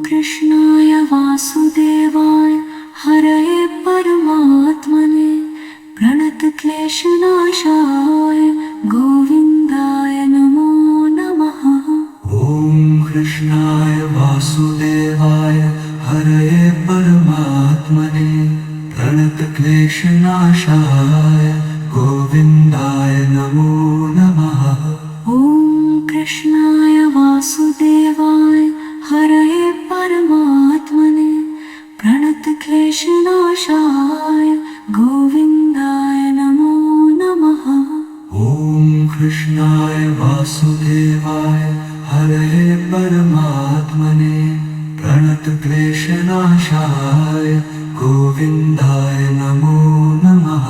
कृष्णाय वासुदेवाय हरये परमात्मने प्रणतक्लेशनाशाय गोविन्दाय नमो नमः। ॐ कृष्णाय वासुदेवाय हरये परमात्मने प्रणतक्लेशनाशाय गोविन्दाय नमो नमः। ॐ कृष्णाय वासुदेवाय हरये परमात्मने प्रणतक्लेशनाशाय गोविन्दाय नमो नमः। ॐ कृष्णाय वासुदेवाय हरये परमात्मने प्रणतक्लेशनाशाय गोविन्दाय नमो नमः।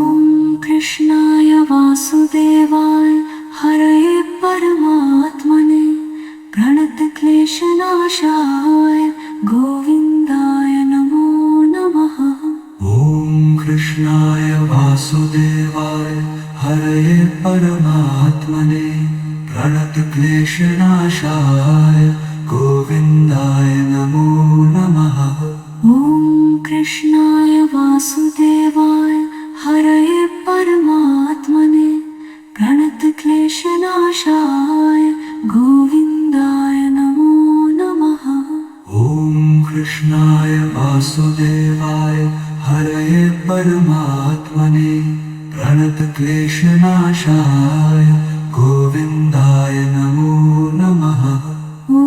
ॐ कृष्णाय वासुदेवाय हरये परमात्मने प्रणतक्लेशनाशाय गोविन्दाय नमो नमः। ॐ कृष्णाय वासुदेवाय हरये परमात्मने प्रणतक्लेशनाशाय गोविन्दाय नमो नमः। ॐ कृष्णाय वासुदेवाय हरये परमात्मने प्रणतक्लेशनाशाय गोविन्दाय नमो नमः। ॐ कृष्णाय वासुदेवाय हरये परमात्मने प्रणतक्लेशनाशाय गोविन्दाय नमो नमः। ॐ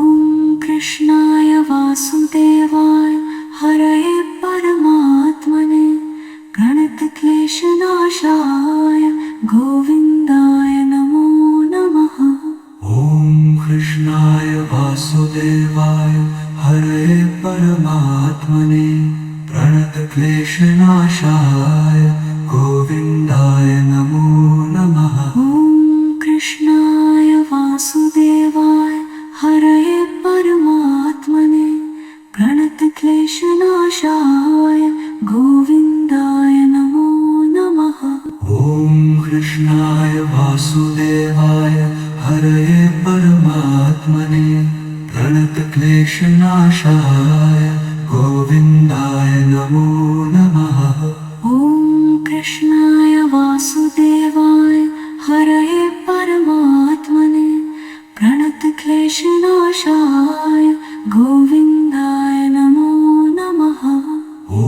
कृष्णाय वासुदेवाय हरये परमात्मने प्रणतक्लेशनाशाय गोविन्दाय नमो नमः। ॐ कृष्णाय वासुदेवाय हरये परमात्मने प्रणतक्लेशनाशाय गोविन्दाय नमो नमः। ॐ कृष्णाय वासुदेवाय हरये परमात्मने प्रणतक्लेशनाशाय गोविन्दाय नमो नमः। ॐ कृष्णाय वासुदेवाय हरये परमात्मने प्रणतक्लेशनाशाय गोविन्दाय नमो नमः। ॐ कृष्णाय वासुदेवाय हरये परमात्मने प्रणतक्लेशनाशाय गोविन्दाय नमो नमः। ॐ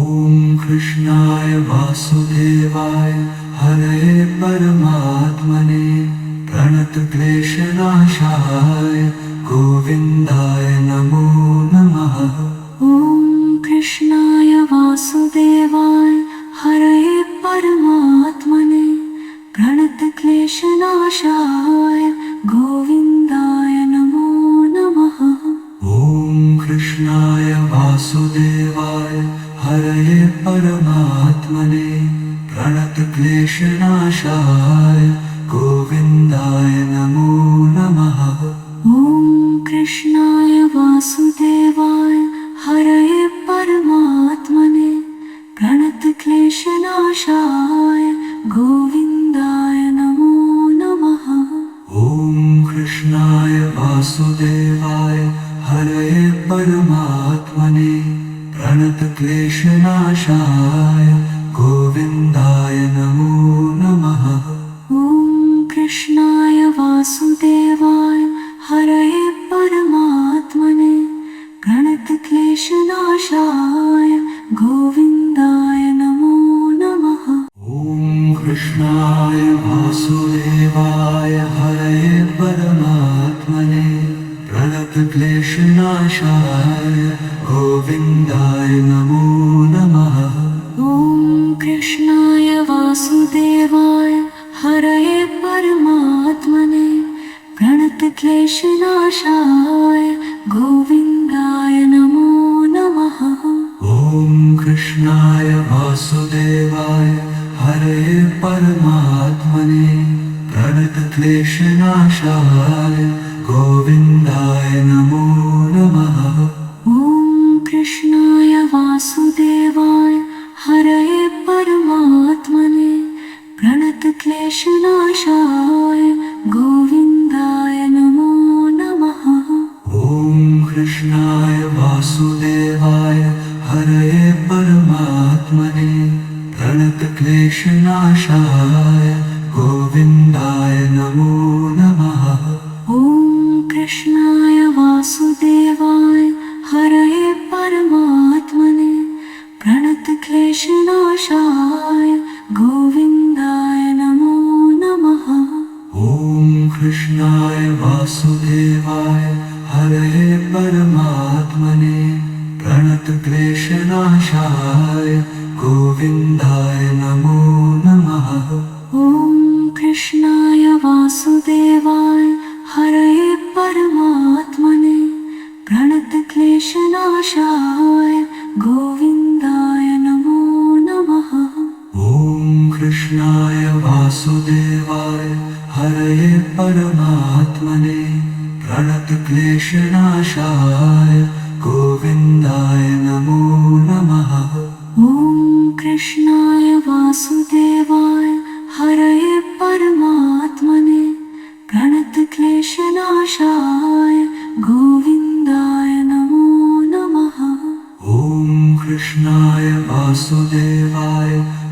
कृष्णाय वासुदेवाय हरये परमात्मने प्रणतक्लेशनाशाय गोविन्दाय नमो नमः। ॐ कृष्णाय वासुदेवाय हरये परमात्मने प्रणतक्लेशनाशाय गोविन्दाय नमो नमः। ॐ कृष्णाय वासुदेवाय हरये परमात्मने प्रणतक्लेशनाशाय गोविन्दाय नमो नमः। ॐ कृष्णाय वासुदेवाय हरये परमात्मने प्रणतक्लेशनाशाय गोविन्दाय नमो नमः। ॐ कृष्णाय वासुदेवाय हरये परमात्मने प्रणतक्लेशनाशाय गोविन्दाय नमो नमः। ॐ कृष्णाय वासुदेवाय हरये परमात्मने प्रणतक्लेशनाशाय गोविन्दाय नमो नमः। ॐ कृष्णाय वासुदेवाय हरये परमात्मने प्रणतक्लेशनाशाय गोविन्दाय नमो नमः। ॐ कृष्णाय वासुदेवाय हरये परमात्मने प्रणतक्लेशनाशाय गोविन्दाय नमो नमः। ॐ कृष्णाय वासुदेवाय हरये परमात्मने प्रणतक्लेशनाशाय गोविन्दाय नमो नमः। ॐ कृष्णाय वासुदेवाय हरये परमात्मने प्रणतक्लेशनाशाय गोविन्दाय नमो नमः। कृष्णाय वासुदेवाय हरये परमात्मने प्रणतक्लेशनाशाय गोविन्दाय नमो नमः। ॐ कृष्णाय वासुदेवाय हरये परमात्मने प्रणतक्लेशनाशाय गोविन्दाय नमो नमः। ॐ कृष्णाय वासुदेवाय हरये परमात्मने प्रणतक्लेशनाशाय गोविन्दाय नमो नमः। ॐ कृष्णाय वासुदेवाय हरये परमात्मने प्रणतक्लेशनाशाय गोविन्दाय नमो नमः। ॐ कृष्णाय वासुदेवाय हरये परमात्मने प्रणतक्लेशनाशाय गोविन्दाय नमो नमः। ॐ कृष्णाय वासुदेवाय हरये परमात्मने प्रणतक्लेशनाशाय गोविन्दाय नमो नमः। ॐ कृष्णाय वासुदेवाय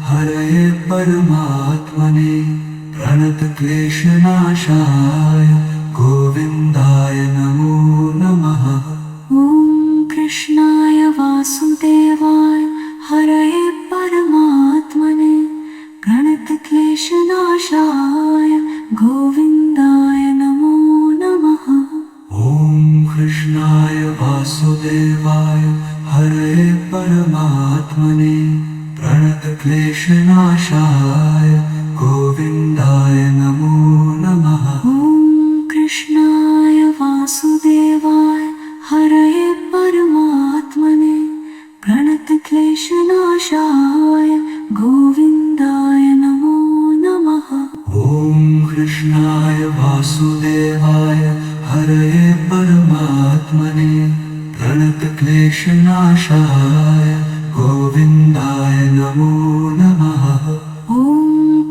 हरये परमात्मने प्रणतक्लेशनाशाय गोविन्दाय नमो नमः। ॐ कृष्णाय वासुदेवाय हरये परमात्मने प्रणतक्लेशनाशाय गोविन्दाय नमो नमः। ॐ कृष्णाय वासुदेवाय हरये परमात्मने प्रणतक्लेशनाशाय गोविन्दाय नमो नमः। ॐ कृष्णाय वासुदेवाय हरये परमात्मने प्रणतक्लेशनाशाय गोविन्दाय नमो नमः। ॐ कृष्णाय वासुदेवाय हरये परमात्मने प्रणतक्लेशनाशाय गोविन्दाय नमो नमः। ॐ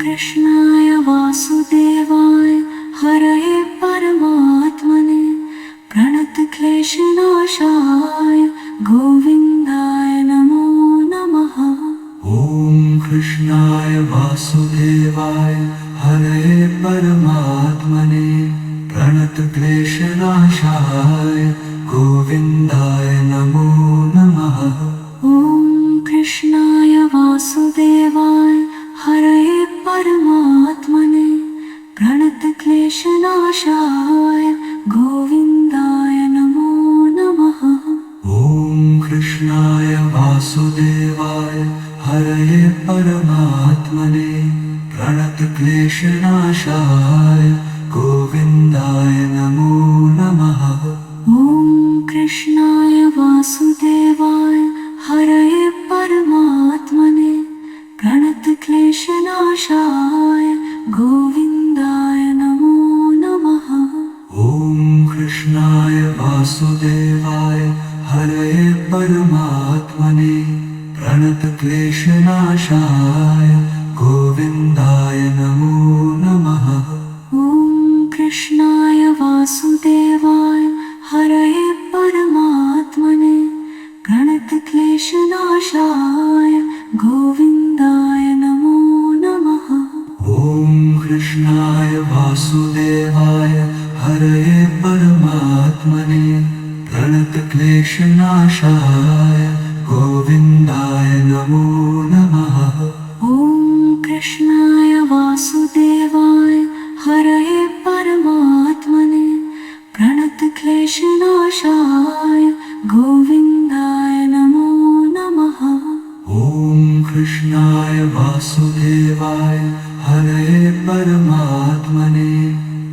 कृष्णाय वासुदेवाय हरये परमात्मने प्रणतक्लेशनाशाय गोविन्दाय नमो नमः। ॐ कृष्णाय वासुदेवाय हरये परमात्मने प्रणतक्लेशनाशाय गोविन्दाय नमो नमः। ॐ कृष्णाय वासुदेवाय हरये परमात्मने प्रणतक्लेशनाशाय गोविन्दाय नमो नमः। ॐ कृष्णाय वासुदेवाय हरये परमात्मने प्रणतक्लेशनाशाय गोविन्दाय नमो नमः। ॐ कृष्णाय वासुदेवाय हरये परमात्मने प्रणतक्लेशनाशाय गोविन्दाय नमो नमः। ॐ कृष्णाय वासुदेवाय हरये परमात्मने प्रणतक्लेशनाशाय गोविन्दाय नमो नमः। ॐ कृष्णाय वासुदेवाय हरये परमात्मने प्रणतक्लेशनाशाय गोविन्दाय नमो नमः। ॐ कृष्णाय वासुदेवाय हरये परमात्मने प्रणतक्लेशनाशाय गोविन्दाय नमो नमः। ॐ कृष्णाय वासुदेवाय हरये परमात्मने प्रणतक्लेशनाशाय गोविन्दाय नमो नमः। ॐ कृष्णाय वासुदेवाय हरये परमात्मने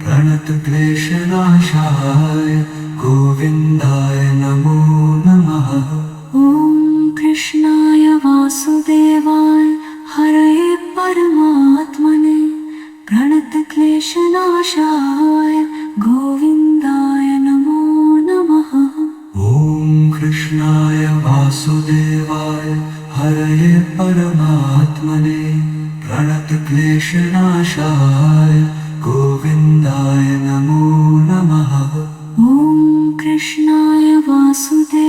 प्रणतक्लेशनाशाय गोविन्दाय नमो नमः। ॐ कृष्णाय वासुदेवाय हरये परमात्मने प्रणतक्लेशनाशाय गोविन्दाय नमो नमः। ॐ कृष्णाय वासुदेवाय हरये परमात्मने प्रणतक्लेशनाशाय गोविन्दाय नमो नमः। ॐ कृष्णाय वासुदेवाय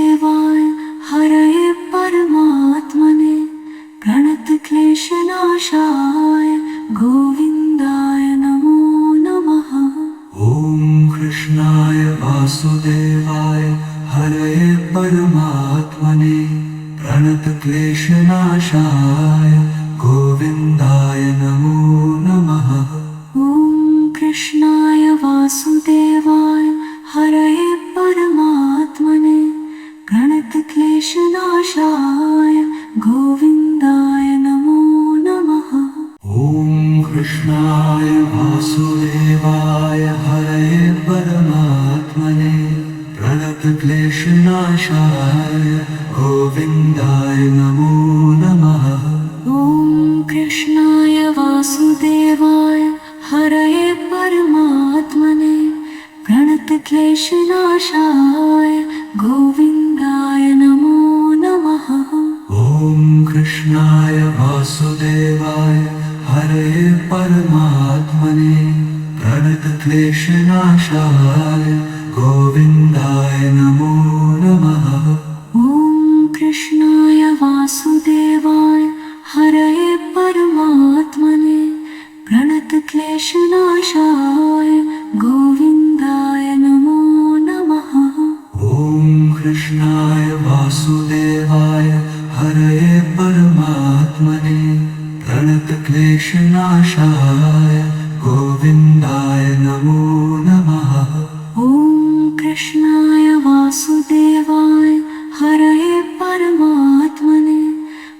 परमात्मने प्रणतक्लेशनाशाय गोविन्दाय नमो नमः। ॐ कृष्णाय वासुदेवाय हरये परमात्मने प्रणतक्लेशनाशाय गोविन्दाय नमो नमः। ॐ कृष्णाय वासुदेवाय हरये परमात्मने प्रणतक्लेशनाशाय गोविन्दाय नमो नमः। ॐ कृष्णाय वासुदेवाय हरये परमात्मने प्रणतक्लेशनाशाय गोविन्दाय नमो नमः। ॐ कृष्णाय वासुदेवाय हरये परमात्मने प्रणतक्लेशनाशाय गोविन्दाय नमो नमः। ॐ कृष्णाय वासुदेवाय हरये परमात्मने प्रणतक्लेशनाशाय गोविन्दाय नमो नमः। ॐ कृष्णाय वासुदेवाय हरये परमात्मने प्रणतक्लेशनाशाय गोविन्दाय नमो नमः। ॐ कृष्णाय वासुदेवाय हरये परमात्मने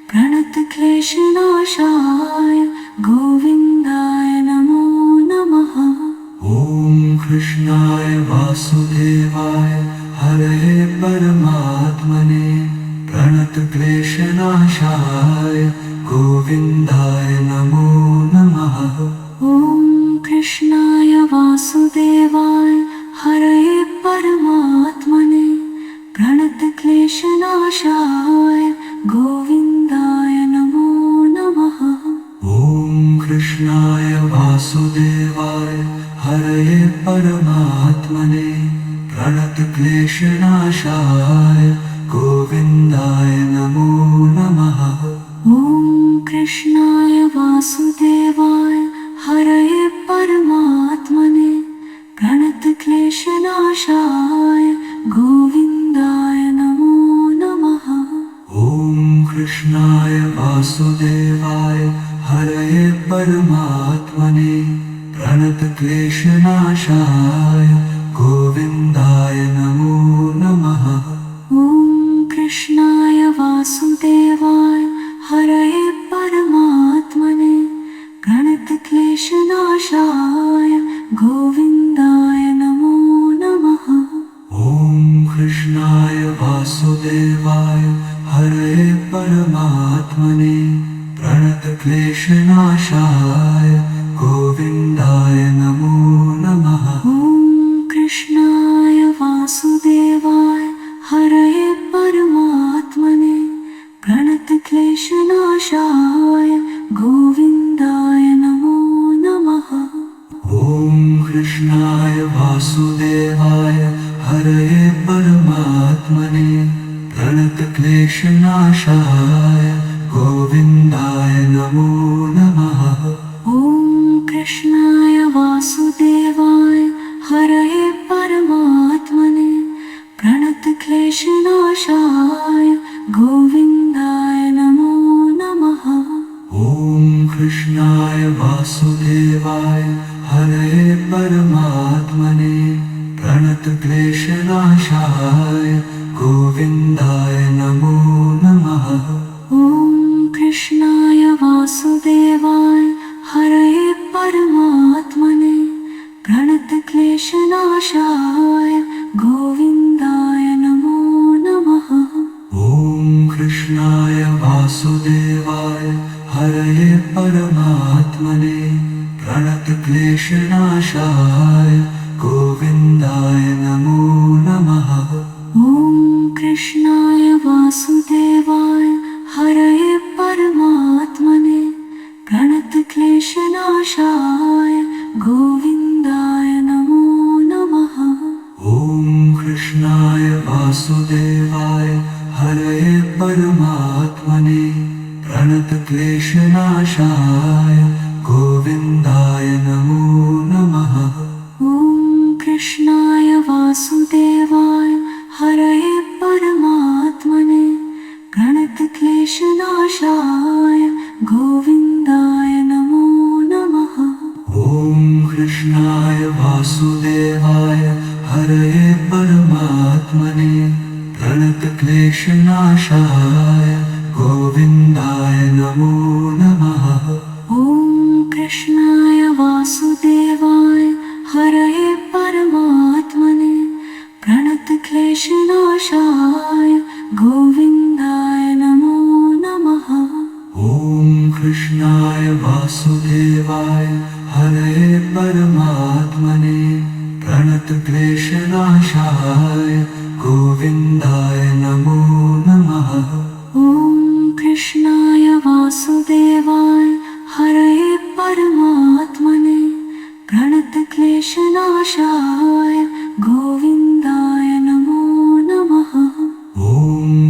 प्रणतक्लेशनाशाय गोविन्दाय नमो नमः। ॐ कृष्णाय वासुदेवाय हरये परमात्मने प्रणतक्लेशनाशाय गोविन्दाय नमो नमः। ॐ कृष्णाय वासुदेवाय हरये परमात्मने प्रणतक्लेशनाशाय गोविन्दाय नमो नमः। ॐ कृष्णाय वासुदेवाय हरये परमात्मने प्रणतक्लेशनाशाय गोविन्दाय नमो नमः। ॐ कृष्णाय वासुदेवाय हरये परमात्मने प्रणतक्लेशनाशाय गोविन्दाय नमो नमः। ॐ कृष्णाय वासुदेवाय हरये परमात्मने प्रणतक्लेशनाशाय गोविन्दाय नमो नमः। ॐ कृष्णाय वासुदेवाय हरये परमात्मने प्रणतक्लेशनाशाय गोविन्दाय नमो नमः। ॐ कृष्णाय वासुदेवाय हरये परमात्मने प्रणतक्लेशनाशाय गोविन्दाय नमो नमः। ॐ कृष्णाय वासुदेवाय हरये परमात्मने प्रणतक्लेशनाशाय गोविन्दाय नमो नमः। ॐ कृष्णाय वासुदेवाय हरये परमात्मने प्रणतक्लेशनाशाय गोविन्दाय नमो नमः। ॐ कृष्णाय वासुदेवाय हरये परमात्मने प्रणतक्लेशनाशाय गोविन्दाय नमो नमः। ॐ कृष्णाय वासुदेवाय हरये परमात्मने प्रणतक्लेशनाशाय गोविन्दाय नमो नमः। ॐ कृष्णाय वासुदेवाय हरये परमात्मने प्रणतक्लेशनाशाय गोविन्दाय नमो नमः। ॐ कृष्णाय वासुदेवाय हरये परमात्मने प्रणतक्लेशनाशाय गोविन्दाय नमो नमः। ॐ कृष्णाय वासुदेवाय हरये परमात्मने प्रणतक्लेशनाशाय गोविन्दाय नमो नमः। ॐ कृष्णाय वासुदेवाय हरये परमात्मने प्रणतक्लेशनाशाय गोविन्दाय नमो नमः। ॐ कृष्णाय वासुदेवाय हरये परमात्मने कृष्णनाशाय गोविन्दाय नमो नमः। ॐ कृष्णाय वासुदेवाय हरये परमात्मने प्रणतक्लेशनाशाय गोविन्दाय नमो नमः। ॐ कृष्णाय वासुदेवाय हरये परमात्मने प्रणतक्लेशनाशाय गोविन्दाय नमो नमः। ॐ कृष्णाय वासुदेवाय हरये परमात्मने प्रणतक्लेशनाशाय गोविन्दाय नमो नमः। ॐ कृष्णाय वासुदेवाय हरये परमात्मने प्रणतक्लेशनाशाय गोविन्दाय नमो नमः। ॐ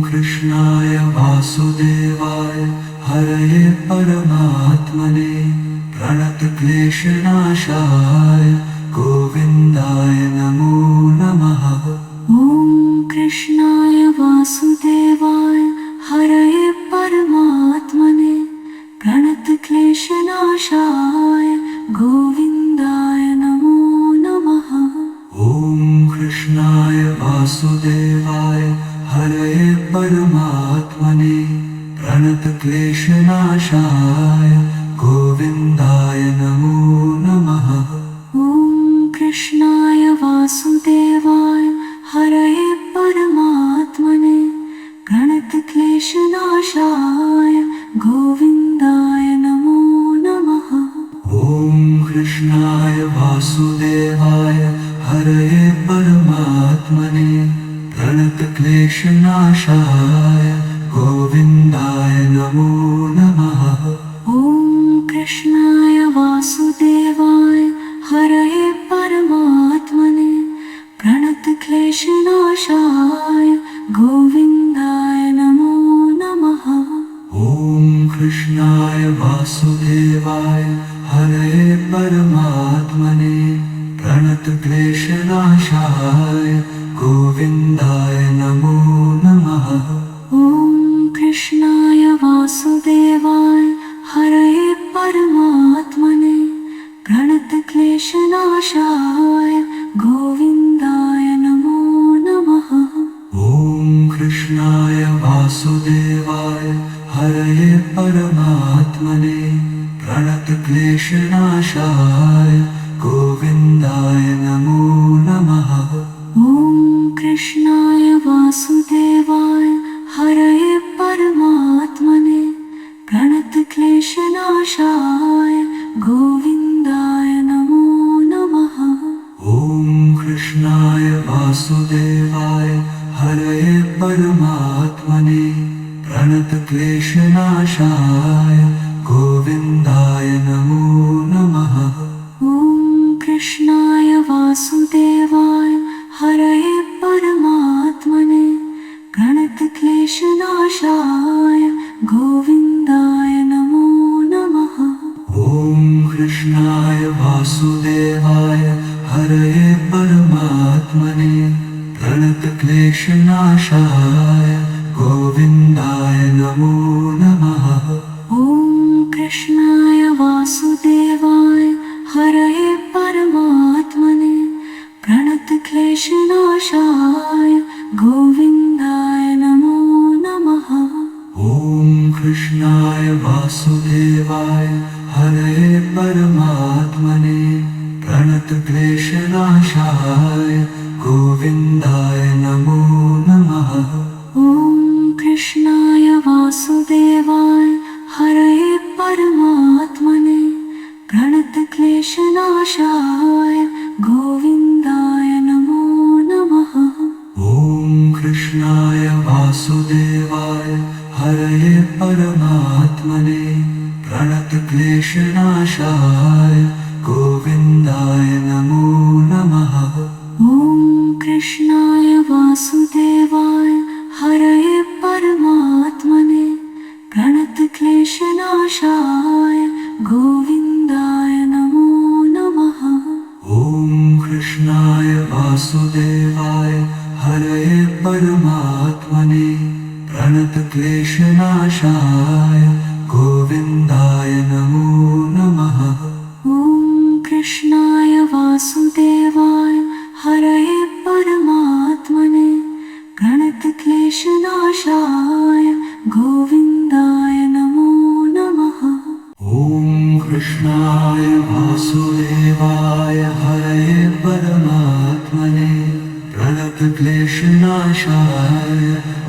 कृष्णाय वासुदेवाय हरये परमात्मने प्रणतक्लेशनाशाय गोविन्दाय नमो नमः। ॐ कृष्णाय वासुदेवाय हरये परमात्मने प्रणतक्लेशनाशाय गोविन्दाय नमो नमः। ॐ कृष्णाय वासुदेवाय हरये परमात्मने प्रणतक्लेशनाशाय गोविन्दाय नमो नमः। ॐ कृष्णाय वासुदेवाय हरये परमात्मने प्रणतक्लेशनाशाय गोविन्दाय नमो नमः। ॐ कृष्णाय वासुदेवाय हरये परमात्मने प्रणतक्लेशनाशाय गोविन्दाय नमो नमः। ॐ कृष्णाय वासुदेवाय हरये परमात्मने प्रणतक्लेशनाशाय गोविन्दाय नमो नमः। ॐ कृष्णाय वासुदेवाय हरये परमात्मने प्रणतक्लेशनाशाय गोविन्दाय नमो नमः। ॐ कृष्णाय वासुदेवाय हरये परमात्मने प्रणतक्लेशनाशाय गोविन्दाय नमो नमः। ॐ कृष्णाय वासुदेवाय हरये परमात्मने प्रणतक्लेशनाशाय गोविन्दाय नमो नमः। ॐ कृष्णाय वासुदेवाय हरये परमात्मने प्रणतक्लेशनाशाय गोविन्दाय नमो नमः। ॐ कृष्णाय वासुदेवाय हरये परमात्मने प्रणतक्लेशनाशाय गोविन्दाय नमो नमः। ॐ कृष्णाय वासुदेवाय हरये परमात्मने प्रणतक्लेशनाशाय गोविन्दाय नमो नमः। ॐ कृष्णाय वासुदेवाय हरये परमात्मने प्रणतक्लेशनाशाय गोविन्दाय नमो नमः। ॐ कृष्णाय वासुदेवाय हरये परमात्मने प्रणतक्लेशनाशाय गोविन्दाय नमो नमः। ॐ कृष्णाय वासुदेवाय हरये परमात्मने प्रणतक्लेशनाशाय गोविन्दाय नमो नमः। ॐ कृष्णाय वासुदेवाय हरये परमात्मने प्रणतक्लेशनाशाय गोविन्दाय नमो नमः। ॐ कृष्णाय वासुदेवाय हरये परमात्मने प्रणतक्लेशनाशाय गोविन्दाय नमो नमः। ॐ कृष्णाय वासुदेवाय हरये परमात्मने प्रणतक्लेशनाशाय गोविन्दाय नमो नमः। ॐ कृष्णाय वासुदेवाय हरये परमात्मने प्रणतक्लेशनाशाय गोविन्दाय नमो नमः। ॐ कृष्णाय वासुदेवाय हरये परमात्मने प्रणतक्लेशनाशाय गोविन्दाय नमो नमः। ॐ कृष्णाय वासुदेवाय हरये परमात्मने प्रणतक्लेशनाशाय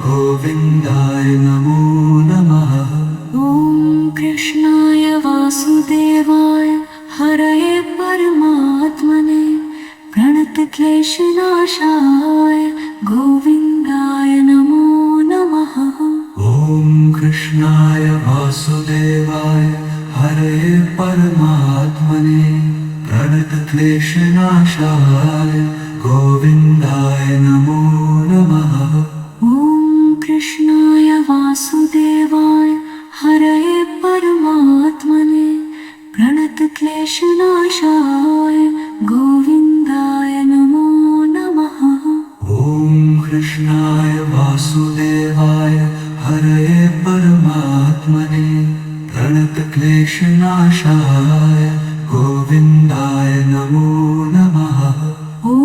गोविन्दाय नमो नमः। ॐ कृष्णाय वासुदेवाय हरये परमात्मने प्रणतक्लेशनाशाय गोविन्दाय नमो नमः। ॐ कृष्णाय वासुदेवाय हरये परमात्मने प्रणतक्लेशनाशाय गोविन्दाय नमो नमः। ॐ कृष्णाय वासुदेवाय हरये परमात्मने प्रणतक्लेशनाशाय गोविन्दाय नमो नमः। ॐ कृष्णाय वासुदेवाय हरये परमात्मने प्रणतक्लेशनाशाय गोविन्दाय नमो नमः। ॐ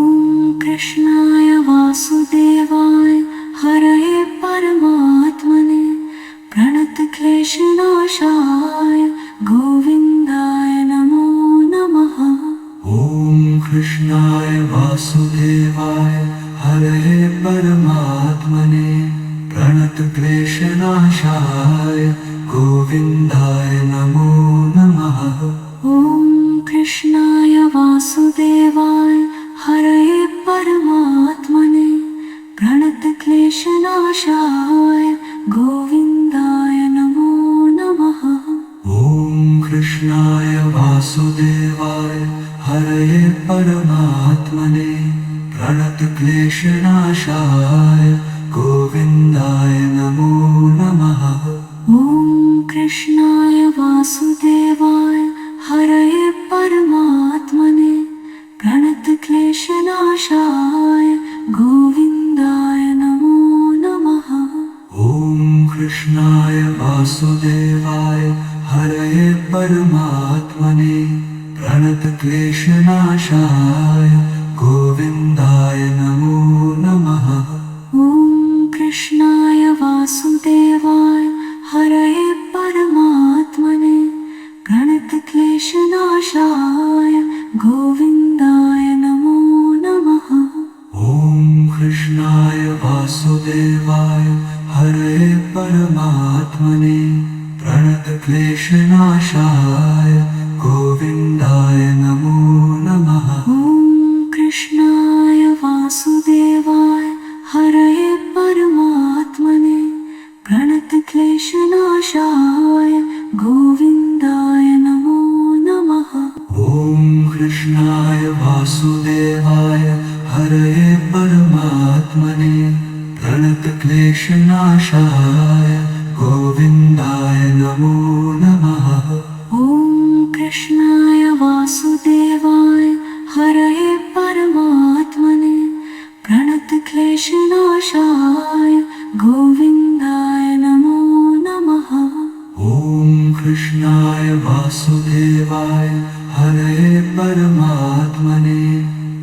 कृष्णाय वासुदेवाय हरये परमात्मने प्रणतक्लेशनाशाय गोविन्दाय नमो नमः। ॐ कृष्णाय वासुदेवाय हरये परमात्मने प्रणतक्लेशनाशाय गोविन्दाय नमो नमः। ॐ कृष्णाय वासुदेवाय हरये परमात्मने प्रणतक्लेशनाशाय गोविन्दाय नमो नमः। ॐ कृष्णाय वासुदेवाय हरये परमात्मने प्रणतक्लेशनाशाय गोविन्दाय नमो नमः। ॐ कृष्णाय वासुदेवाय हरये परमात्मने प्रणतक्लेशनाशाय गोविन्दाय नमो नमः। ॐ कृष्णाय वासुदेवाय हरये परमात्मने प्रणतक्लेशनाशाय गोविन्दाय नमो नमः। ॐ कृष्णाय वासुदेवाय हरये परमात्मने प्रणतक्लेशनाशाय गोविन्दाय नमो नमः। ॐ कृष्णाय वासुदेवाय हरये परमात्मने प्रणतक्लेशनाशाय गोविन्दाय नमो नमः। ॐ कृष्णाय वासुदेवाय हरये परमात्मने प्रणतक्लेशनाशाय गोविन्दाय नमो नमः। ॐ कृष्णाय वासुदेवाय हरये परमात्मने प्रणतक्लेशनाशाय गोविन्दाय नमो नमः। ॐ कृष्णाय वासुदेवाय हरये परमात्मने प्रणतक्लेशनाशाय गोविन्दाय नमो नमः। ॐ कृष्णाय वासुदेवाय हरये परमात्मने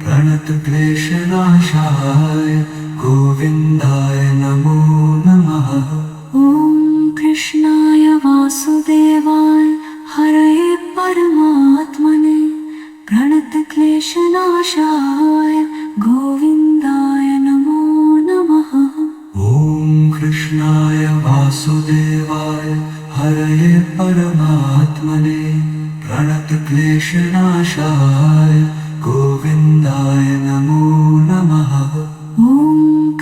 प्रणतक्लेशनाशाय गोविन्दाय नमो नमः। ॐ कृष्णाय वासुदेवाय हरये परमात्मने प्रणतक्लेशनाशाय गोविन्दाय नमो नमः। ॐ कृष्णाय वासुदेवाय हरये परमात्मने प्रणतक्लेशनाशाय गोविन्दाय नमो नमः। ॐ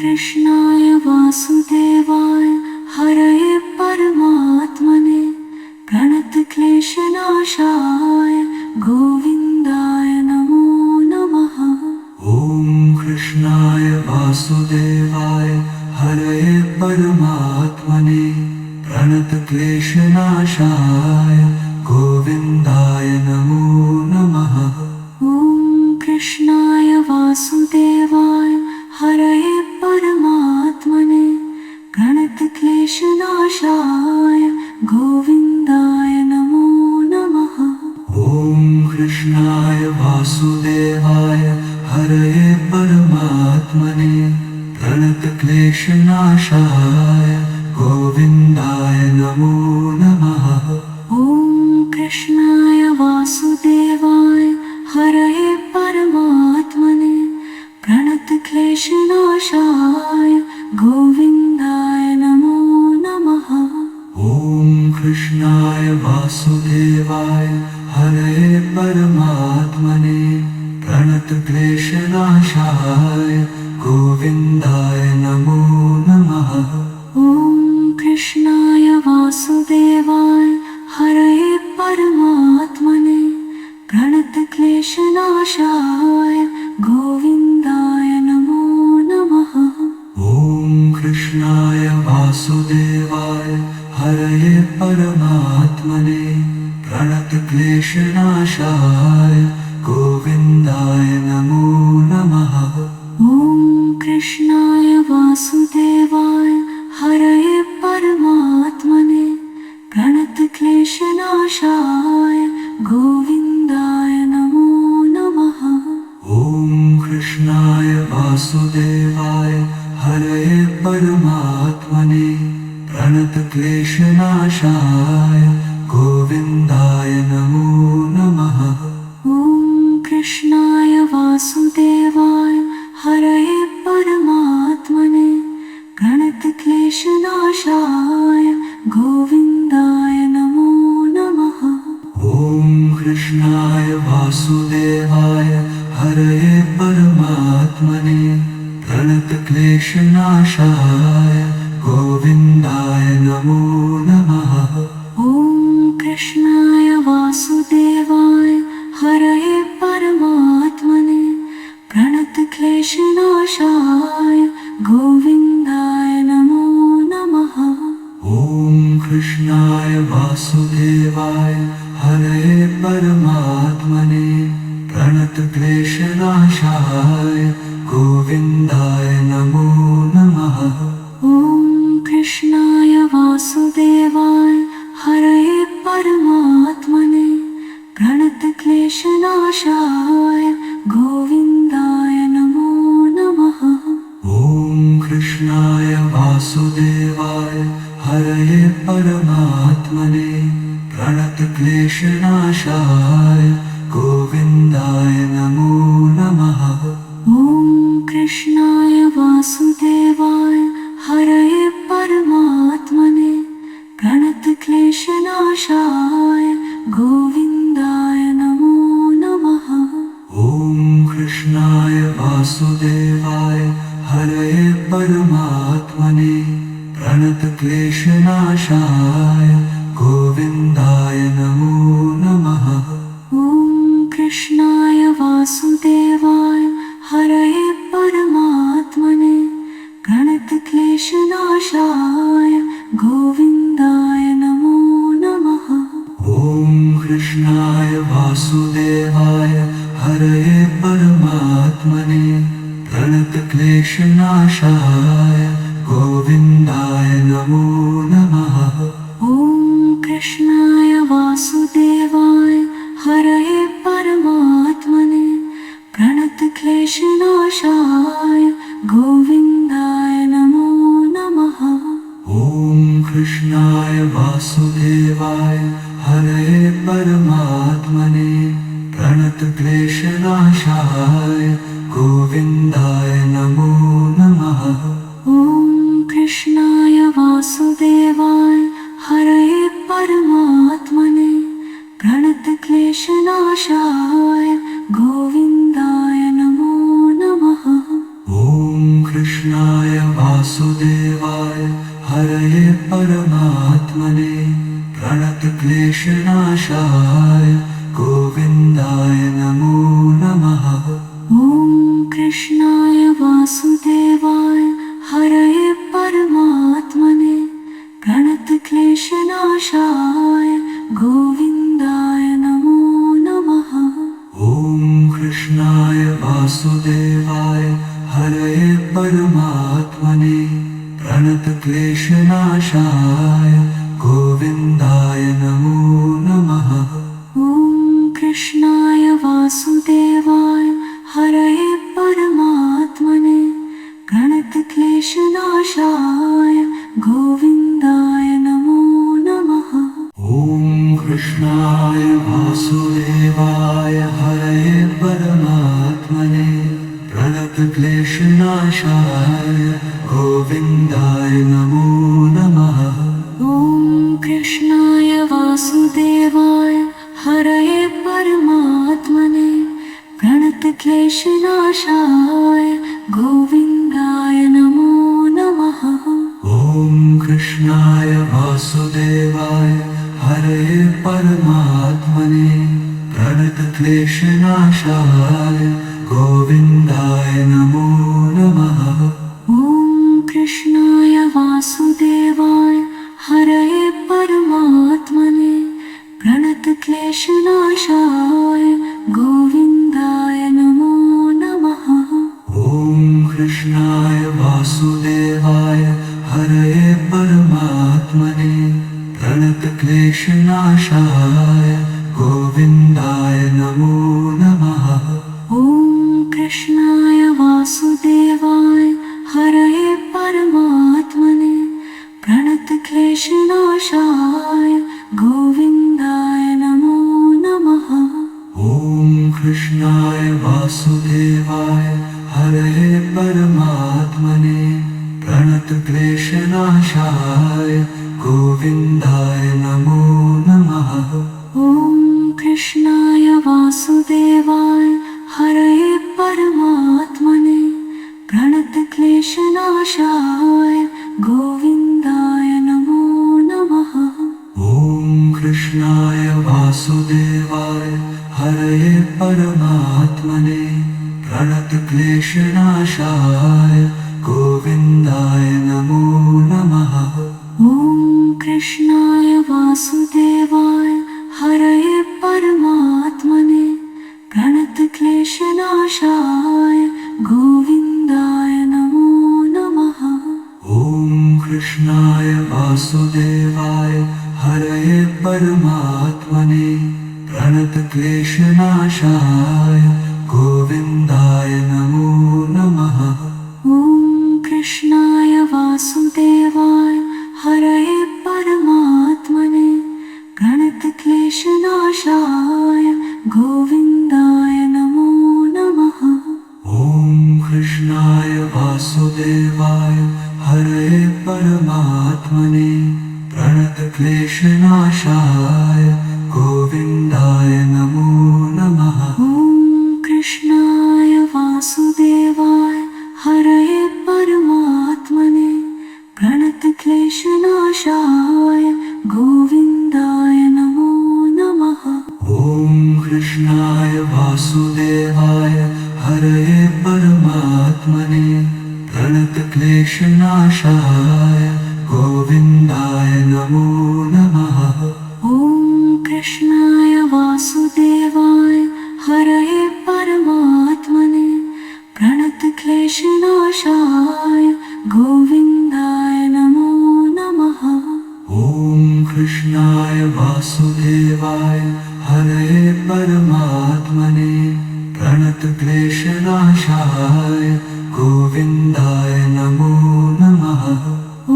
कृष्णाय वासुदेवाय हरये परमात्मने प्रणतक्लेशनाशाय गोविन्दाय नमो नमः। ॐ कृष्णाय वासुदेवाय हरये परमात्मने प्रणतक्लेशनाशाय गोविन्दाय नमो नमः। ॐ कृष्णाय वासुदेवाय हरये परमात्मने प्रणतक्लेशनाशाय प्रणतक्लेशनाशाय गोविन्दाय नमो नमः। ॐ कृष्णाय वासुदेवाय हरये परमात्मने प्रणतक्लेशनाशाय गोविन्दाय नमो नमः। ॐ कृष्णाय वासुदेवाय हरये परमात्मने प्रणतक्लेशनाशाय गोविन्दाय नमो नमः। ॐ कृष्णाय वासुदेवाय हरये परमात्मने प्रणतक्लेशनाशाय गोविन्दाय नमो नमः। ॐ कृष्णाय वासुदेवाय हरये परमात्मने प्रणतक्लेशनाशाय गोविन्दाय नमो नमः। ॐ कृष्णाय वासुदेवाय हरये परमात्मने प्रणतक्लेशनाशाय गोविन्दाय नमो नमः। ॐ कृष्णाय वासुदेवाय हरये परमात्मने प्रणतक्लेशनाशाय गोविन्दाय नमो नमः। ॐ कृष्णाय वासुदेवाय हरये परमात्मने प्रणतक्लेशनाशाय गोविन्दाय नमो नमः। ॐ कृष्णाय वासुदेवाय हरये परमात्मने प्रणतक्लेशनाशाय गोविन्दाय नमो नमः। ॐ कृष्णाय वासुदेवाय हरये परमात्मने प्रणतक्लेशनाशाय गोविन्दाय नमो नमः। ॐ कृष्णाय वासुदेवाय हरये परमात्मने प्रणतक्लेशनाशाय गोविन्दाय नमो नमः। ॐ कृष्णाय वासुदेवाय हरये परमात्मने प्रणतक्लेशनाशाय गोविन्दाय नमो नमः। ॐ कृष्णाय वासुदेवाय हरये परमात्मने प्रणतक्लेशनाशाय गोविन्दाय नमो नमः। ॐ कृष्णाय वासुदेवाय हरये परमात्मने प्रणतक्लेशनाशाय गोविन्दाय नमो नमः। ॐ कृष्णाय वासुदेवाय हरये परमात्मने प्रणतक्लेशनाशाय गोविन्दाय नमो नमः। ॐ कृष्णाय वासुदेवाय हरये परमात्मने प्रणतक्लेशनाशाय गोविन्दाय नमो नमः। ॐ कृष्णाय वासुदेवाय हरये परमात्मने प्रणतक्लेशनाशाय गोविन्दाय नमो नमः। ॐ कृष्णाय वासुदेवाय हरये परमात्मने प्रणतक्लेशनाशाय गोविन्दाय नमो नमः। ॐ कृष्णाय वासुदेवाय हरये परमात्मने प्रणतक्लेशनाशाय गोविन्दाय नमो नमः। ॐ कृष्णाय वासुदेवाय हरये परमात्मने प्रणतक्लेशनाशाय गोविन्दाय नमो नमः। ॐ कृष्णाय वासुदेवाय हरये परमात्मने प्रणतक्लेशनाशाय गोविन्दाय नमो नमः। ॐ कृष्णाय वासुदेवाय हरये परमात्मने प्रणतक्लेशनाशाय गोविन्दाय नमो नमः। ॐ कृष्णाय वासुदेवाय हरये परमात्मने प्रणतक्लेशनाशाय गोविन्दाय नमो नमः। ॐ कृष्णाय वासुदेवाय हरये परमात्मने प्रणतक्लेशनाशाय प्रणतक्लेशनाशाय गोविन्दाय नमो नमः। ॐ कृष्णाय वासुदेवाय हरये परमात्मने प्रणतक्लेशनाशाय गोविन्दाय नमो नमः। ॐ कृष्णाय वासुदेवाय हरये परमात्मने प्रणतक्लेशनाशाय गोविन्दाय नमो नमः। ॐ कृष्णाय वासुदेवाय हरये परमात्मने प्रणतक्लेशनाशाय गोविन्दाय नमो नमः। ॐ कृष्णाय वासुदेवाय हरये परमात्मने प्रणतक्लेशनाशाय गोविन्दाय नमो नमः। ॐ कृष्णाय वासुदेवाय हरये परमात्मने प्रणतक्लेशनाशाय गोविन्दाय नमो नमः। ॐ कृष्णाय वासुदेवाय हरये परमात्मने प्रणतक्लेशनाशाय गोविन्दाय नमो नमः। ॐ कृष्णाय वासुदेवाय हरये परमात्मने प्रणतक्लेशनाशाय गोविन्दाय नमो नमः। ॐ कृष्णाय वासुदेवाय हरये परमात्मने प्रणतक्लेशनाशाय गोविन्दाय नमो नमः। ॐ कृष्णाय वासुदेवाय हरये परमात्मने प्रणतक्लेशनाशाय गोविन्दाय नमो नमः। ॐ कृष्णाय वासुदेवाय हरये परमात्मने प्रणतक्लेशनाशाय गोविन्दाय नमो नमः। ॐ कृष्णाय वासुदेवाय हरये परमात्मने प्रणतक्लेशनाशाय गोविन्दाय नमो नमः। ॐ कृष्णाय वासुदेवाय हरये परमात्मने प्रणतक्लेशनाशाय गोविन्दाय नमो नमः। ॐ कृष्णाय वासुदेवाय हरये परमात्मने प्रणतक्लेशनाशाय गोविन्दाय नमो नमः। ॐ कृष्णाय वासुदेवाय हरये परमात्मने प्रणतक्लेशनाशाय गोविन्दाय नमो नमः। ॐ कृष्णाय वासुदेवाय हरये परमात्मने प्रणतक्लेशनाशाय गोविन्दाय नमो नमः। ॐ कृष्णाय वासुदेवाय हरये परमात्मने प्रणतक्लेशनाशाय गोविन्दाय नमो नमः। ॐ कृष्णाय वासुदेवाय हरये परमात्मने प्रणतक्लेशनाशाय गोविन्दाय नमो नमः। ॐ कृष्णाय वासुदेवाय हरये परमात्मने प्रणतक्लेशनाशाय गोविन्दाय नमो नमः। ॐ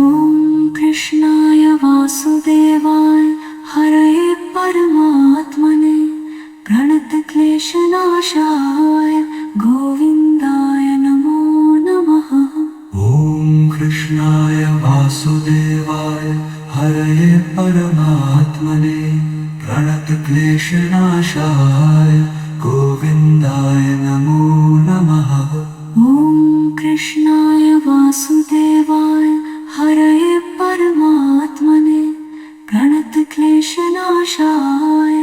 कृष्णाय वासुदेवाय हरये परमात्मने प्रणतक्लेशनाशाय गोविन्दाय नमो नमः। ॐ कृष्णाय वासुदेवाय हरये परमात्मने प्रणतक्लेशनाशाय गोविन्दाय नमो नमः। ॐ कृष्णाय वासुदेवाय हरये परमात्मने प्रणतक्लेशनाशाय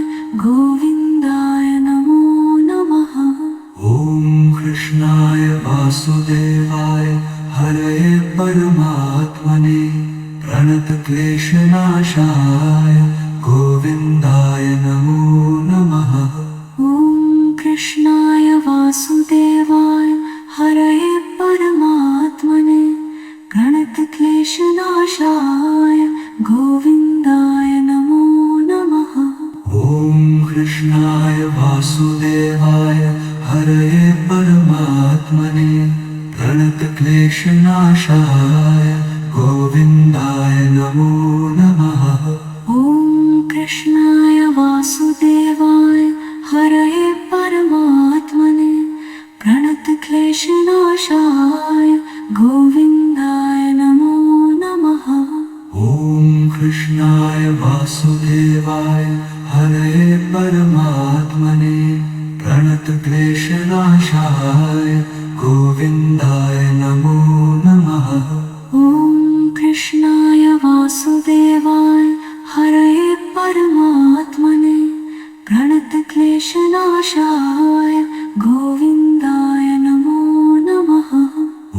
गोविन्दाय नमो नमः। ॐ कृष्णाय वासुदेवाय हरये परमात्मने प्रणतक्लेशनाशाय गोविन्दाय नमो नमः। ॐ कृष्णाय वासुदेवाय हरये परमात्मने प्रणतक्लेशनाशाय कृष्णनाशाय गोविन्दाय नमो नमः। ॐ कृष्णाय वासुदेवाय हरये परमात्मने प्रणतक्लेशनाशाय गोविन्दाय नमो नमः। ॐ कृष्णाय वासुदेवाय हरये परमात्मने प्रणतक्लेशनाशाय गोविन्दाय नमो नमः। ॐ कृष्णाय वासुदेवाय हरये परमात्मने प्रणतक्लेशनाशाय गोविन्दाय नमो नमः। ॐ कृष्णाय वासुदेवाय हरये परमात्मने प्रणतक्लेशनाशाय गोविन्दाय नमो नमः। ॐ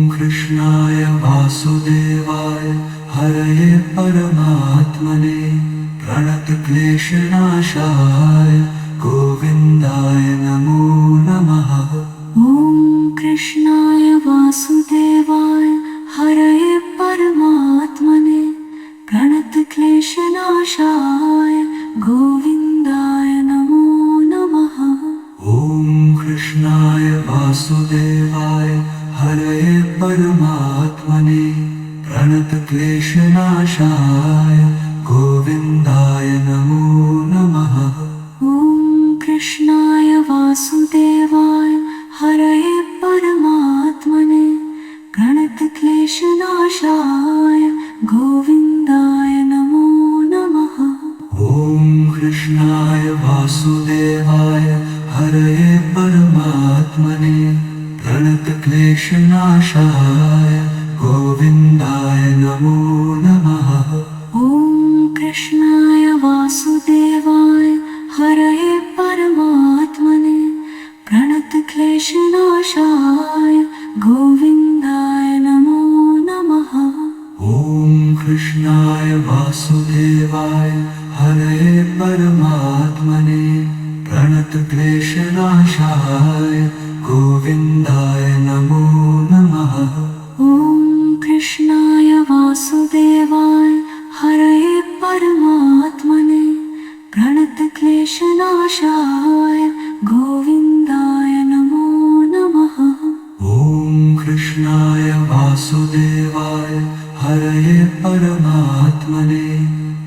कृष्णाय वासुदेवाय हरये परमात्मने प्रणतक्लेशनाशाय गोविन्दाय नमो नमः। ॐ कृष्णाय वासुदेवाय हरये परमात्मने प्रणतक्लेशनाशाय गोविन्दाय नमो नमः। ॐ कृष्णाय वासुदेवाय हरये परमात्मने प्रणतक्लेशनाशाय गोविन्दाय नमो नमः। ॐ कृष्णाय वासुदेवाय हरये परमात्मने प्रणतक्लेशनाशाय गोविन्दाय नमो नमः। ॐ कृष्णाय वासुदेवाय हरये परमात्मने प्रणतक्लेशनाशाय गोविन्दाय नमो नमः। ॐ कृष्णाय वासुदेवाय हरये परमात्मने प्रणतक्लेशनाशाय गोविन्दाय नमो नमः। ॐ कृष्णाय वासुदेवाय हरये परमात्मने प्रणतक्लेशनाशाय गोविन्दाय नमो नमः। ॐ कृष्णाय वासुदेवाय हरये परमात्मने प्रणतक्लेशनाशाय गोविन्दाय नमो नमः। ॐ कृष्णाय वासुदेवाय हरये परमात्मने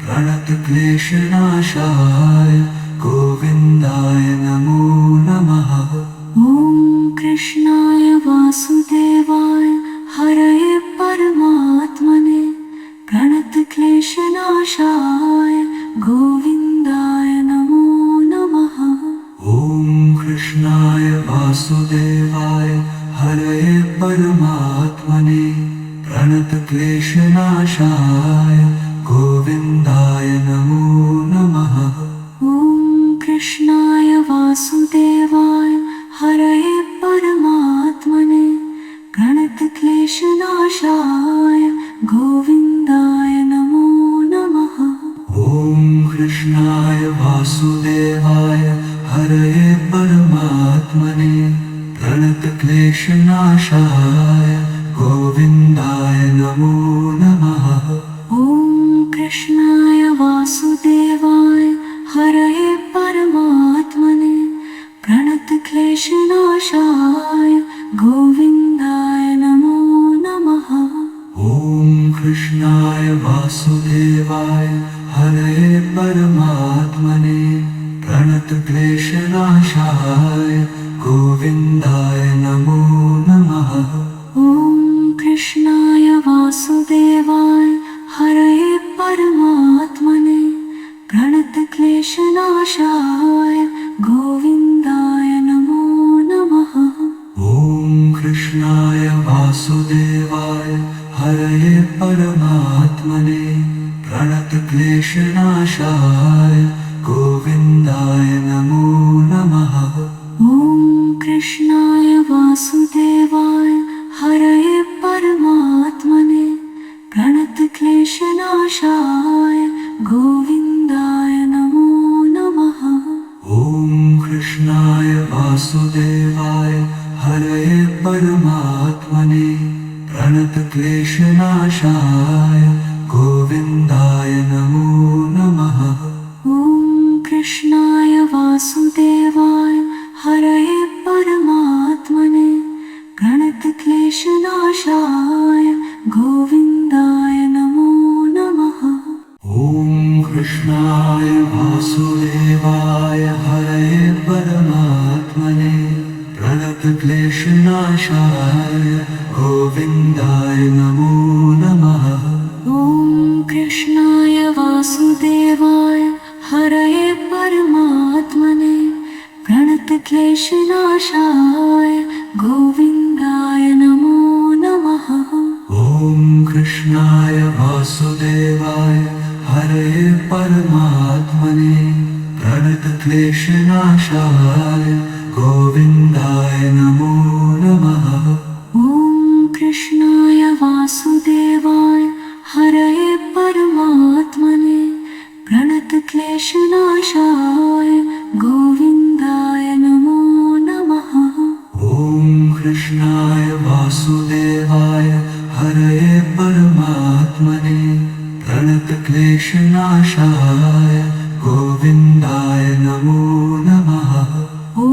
प्रणतक्लेशनाशाय गोविन्दाय नमो नमः। ॐ कृष्णाय वासुदेवाय हरये परमात्मने प्रणतक्लेशनाशाय गोविन्दाय नमो नमः। ॐ कृष्णाय वासुदेवाय हरये परमात्मने प्रणतक्लेशनाशाय गोविन्दाय नमो नमः। ॐ कृष्णाय वासुदेवाय हरये परमात्मने प्रणतक्लेशनाशाय गोविन्दाय नमो नमः। ॐ कृष्णाय वासुदेवाय हरये परमात्मने प्रणतक्लेशनाशाय गोविन्दाय नमो नमः। ॐ कृष्णाय वासुदेवाय हरये परमात्मने प्रणतक्लेशनाशाय गोविन्दाय नमो नमः। ॐ कृष्णाय वासुदेवाय हरये परमात्मने प्रणतक्लेशनाशाय गोविन्दाय नमो नमः। ॐ कृष्णाय वासुदेवाय हरये परमात्मने प्रणतक्लेशनाशाय गोविन्दाय नमो नमः। ॐ कृष्णाय वासुदेवाय हरये परमात्मने प्रणतक्लेशनाशाय गोविन्दाय नमो नमः। ॐ कृष्णाय वासुदेवाय हरये परमात्मने प्रणतक्लेशनाशाय गोविन्दाय नमो नमः। ॐ कृष्णाय वासुदेवाय हरये परमात्मने प्रणतक्लेशनाशाय क्लेशनाशाय गोविन्दाय नमो नमः। ॐ कृष्णाय वासुदेवाय हरे परमात्मने प्रणतक्लेशनाशाय गोविन्दाय नमो नमः। ॐ कृष्णाय वासुदेवाय हरये परमात्मने प्रणतक्लेशनाशाय गोविन्दाय नमो नमः। ॐ कृष्णाय वासुदेवाय हरये परमात्मने प्रणतक्लेशनाशाय गोविन्दाय नमो नमः। ॐ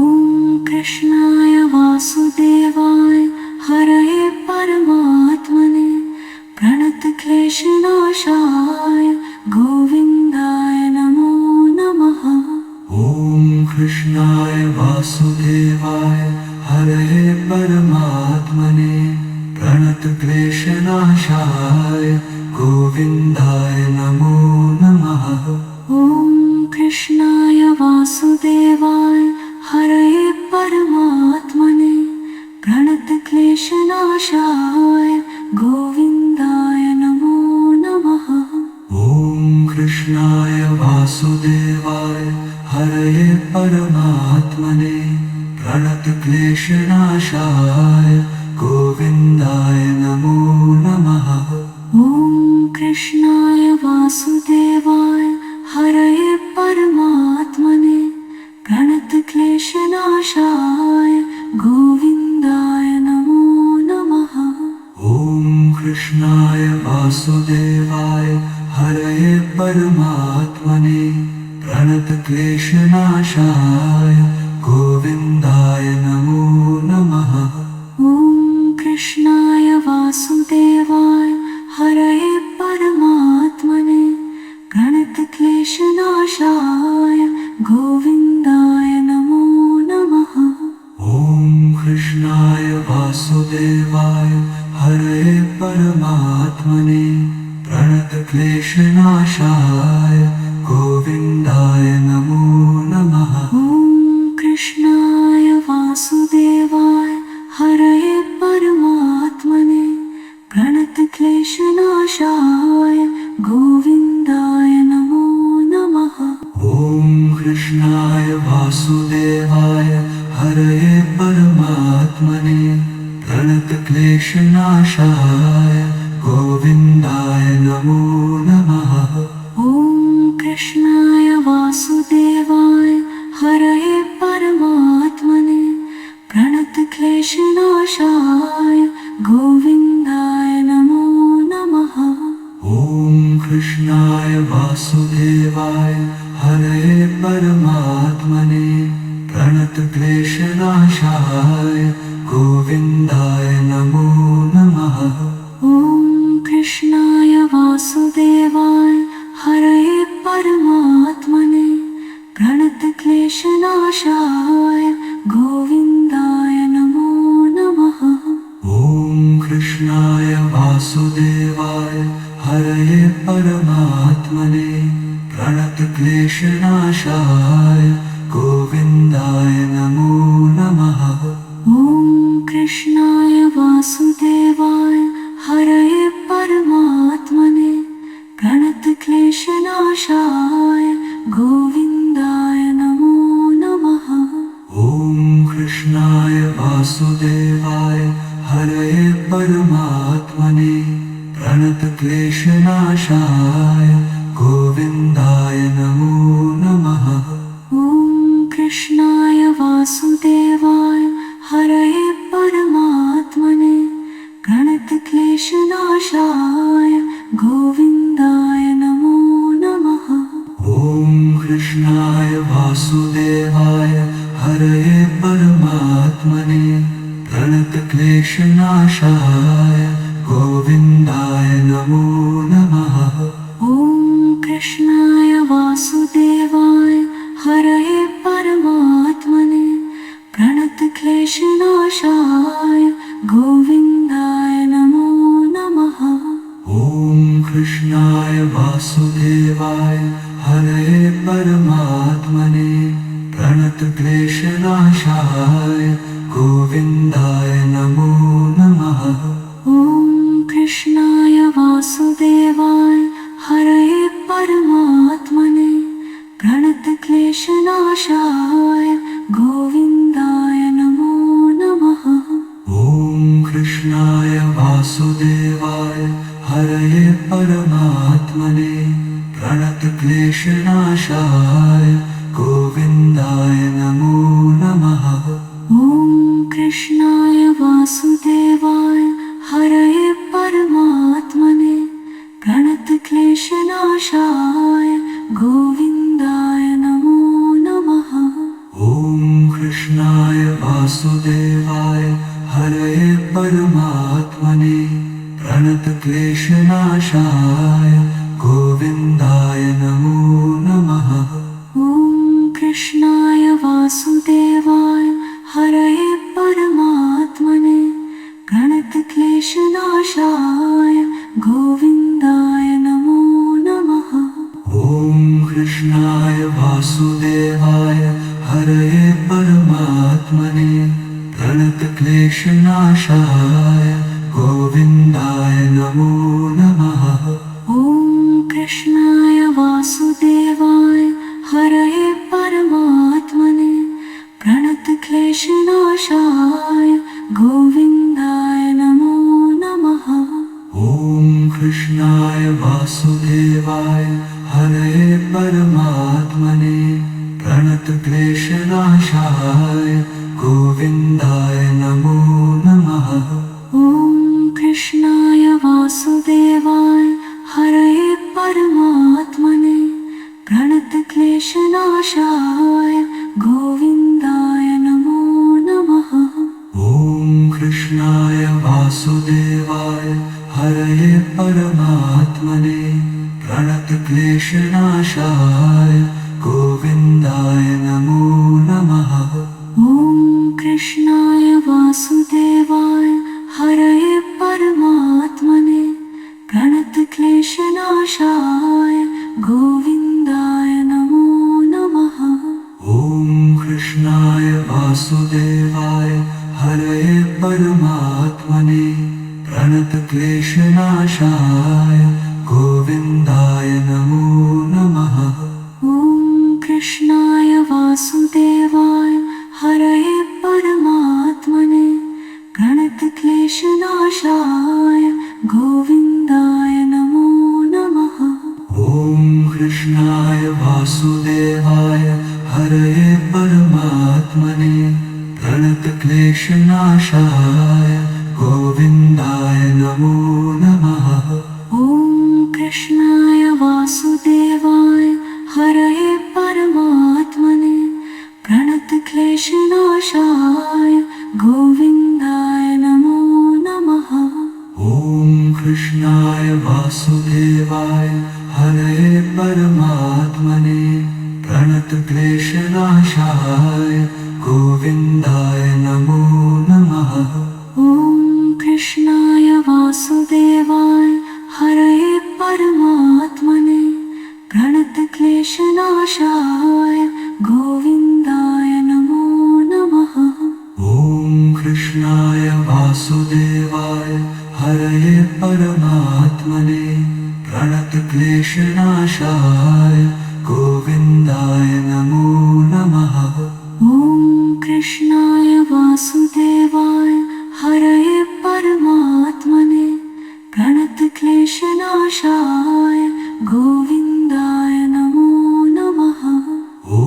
कृष्णाय वासुदेवाय हरये परमात्मने प्रणतक्लेशनाशाय गोविन्दाय नमो नमः। ॐ कृष्णाय वासुदेवाय हरये परमात्मने प्रणतक्लेशनाशाय गोविन्दाय नमो नमः। ॐ कृष्णाय वासुदेवाय हरये परमात्मने प्रणतक्लेशनाशाय गोविन्दाय नमो नमः। ॐ कृष्णाय वासुदेवाय हरये परमात्मने प्रणतक्लेशनाशाय गोविन्दाय नमो नमः। ॐ कृष्णाय वासुदेवाय हरये परमात्मने प्रणतक्लेशनाशाय गोविन्दाय नमो नमः। ॐ कृष्णाय वासुदेवाय हरये परमात्मने प्रणतक्लेशनाशाय गोविन्दाय नमो नमः। ॐ कृष्णाय वासुदेवाय हरये परमात्मने प्रणतक्लेशनाशाय गोविन्दाय नमो नमः। ॐ कृष्णाय वासुदेवाय हरये परमात्मने प्रणतक्लेशनाशाय गोविन्दाय नमो नमः। ॐ कृष्णाय वासुदेवाय हरये परमात्मने प्रणतक्लेशनाशाय गोविन्दाय नमो नमः। ॐ कृष्णाय वासुदेवाय हरये परमात्मने प्रणतक्लेशनाशाय गोविन्दाय नमो नमः। ॐ कृष्णाय वासुदेवाय हरये परमात्मने प्रणतक्लेशनाशाय गोविन्दाय नमो नमः। ॐ कृष्णाय वासुदेवाय हरये परमात्मने प्रणतक्लेशनाशाय गोविन्दाय नमो नमः। ॐ कृष्णाय वासुदेवाय हरये परमात्मने प्रणतक्लेशनाशाय गोविन्दाय नमो नमः। ॐ कृष्णाय वासुदेवाय हरये परमात्मने प्रणतक्लेशनाशाय गोविन्दाय नमो नमः। ॐ कृष्णाय वासुदेवाय हरये परमात्मने प्रणतक्लेशनाशाय गोविन्दाय नमो नमः। ॐ कृष्णाय वासुदेवाय हरये परमात्मने प्रणतक्लेशनाशाय गोविन्दाय नमो नमः। ॐ कृष्णाय वासुदेवाय हरये परमात्मने प्रणतक्लेशनाशाय गोविन्दाय नमो नमः। ॐ कृष्णाय वासुदेवाय हरये परमात्मने प्रणतक्लेशनाशाय गोविन्दाय नमो नमः। ॐ कृष्णाय वासुदेवाय हरये परमात्मने प्रणतक्लेशनाशाय गोविन्दाय नमो नमः। ॐ कृष्णाय वासुदेवाय हरये परमात्मने प्रणतक्लेशनाशाय प्रणतक्लेशनाशाय गोविन्दाय नमो नमः। ॐ कृष्णाय वासुदेवाय हरये परमात्मने प्रणतक्लेशनाशाय गोविन्दाय नमो नमः। ॐ कृष्णाय वासुदेवाय हरये परमात्मने प्रणतक्लेशनाशाय गोविन्दाय नमो नमः। ॐ कृष्णाय वासुदेवाय हरये परमात्मने प्रणतक्लेशनाशाय गोविन्दाय नमो नमः। ॐ कृष्णाय वासुदेवाय हरये परमात्मने प्रणतक्लेशनाशाय गोविन्दाय नमो नमः। ॐ कृष्णाय वासुदेवाय हरये परमात्मने प्रणतक्लेशनाशाय गोविन्दाय नमो नमः। ॐ कृष्णाय वासुदेवाय हरये परमात्मने प्रणतक्लेशनाशाय गोविन्दाय नमो नमः। ॐ कृष्णाय वासुदेवाय हरये परमात्मने प्रणतक्लेशनाशाय गोविन्दाय नमो नमः। ॐ कृष्णाय वासुदेवाय हरये परमात्मने प्रणतक्लेशनाशाय गोविन्दाय नमो नमः। ॐ कृष्णाय वासुदेवाय हरये परमात्मने प्रणतक्लेशनाशाय गोविन्दाय नमो नमः। ॐ कृष्णाय वासुदेवाय हरये परमात्मने प्रणतक्लेशनाशाय गोविन्दाय नमो नमः। ॐ कृष्णाय वासुदेवाय हरये परमात्मने प्रणतक्लेशनाशाय गोविन्दाय नमो नमः। ॐ कृष्णाय वासुदेवाय हरये परमात्मने प्रणतक्लेशनाशाय गोविन्दाय नमो नमः। ॐ कृष्णाय वासुदेवाय हरये परमात्मने प्रणतक्लेशनाशाय गोविन्दाय नमो नमः। ॐ कृष्णाय वासुदेवाय हरये परमात्मने प्रणतक्लेशनाशाय गोविन्दाय नमो नमः। ॐ कृष्णाय वासुदेवाय हरये परमात्मने प्रणतक्लेशनाशाय गोविन्दाय नमो नमः। ॐ कृष्णाय वासुदेवाय हरये परमात्मने प्रणतक्लेशनाशाय गोविन्दाय नमो नमः। ॐ कृष्णाय वासुदेवाय हरये परमात्मने प्रणतक्लेशनाशाय गोविन्दाय नमो नमः। ॐ कृष्णाय वासुदेवाय हरये परमात्मने प्रणतक्लेशनाशाय गोविन्दाय नमो नमः। ॐ